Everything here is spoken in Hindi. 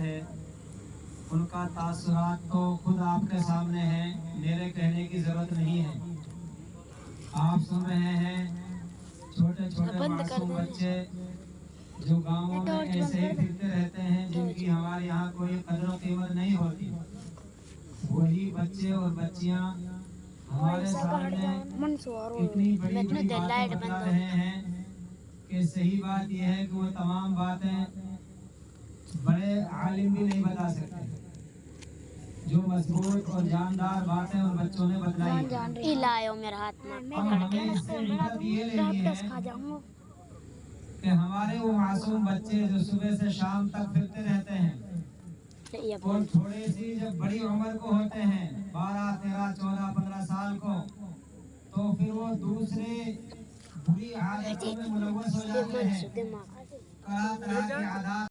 है उनका तासुरात तो खुद आपके सामने है, मेरे कहने की जरूरत नहीं है। आप सुन रहे हैं छोटे छोटे मासूम बच्चे जो गांवों में ऐसे ही फिरते रहते हैं, जिनकी हमारे यहाँ कोई कदर कीमत नहीं होती, वही बच्चे और बच्चियाँ हमारे सामने इतनी बड़ी बड़ी बातें बता रहे हैं कि सही बात यह है कि वो तमाम बातें बड़े आलिम भी नहीं बता सकते। जो मजबूत और जानदार बातें उन बच्चों ने बतलाई लायो मेरे हाथ में और हमें इससे इबरत ये लेनी है कि हमारे वो मासूम बच्चे जो सुबह से शाम तक फिरते रहते हैं और थोड़ी सी जब बड़ी उम्र को होते हैं 12, 13, 14, 15 साल को, तो फिर वो दूसरे बुरी आदतों में मुलव्वस हो जाते हैं। तरह तरह की आदत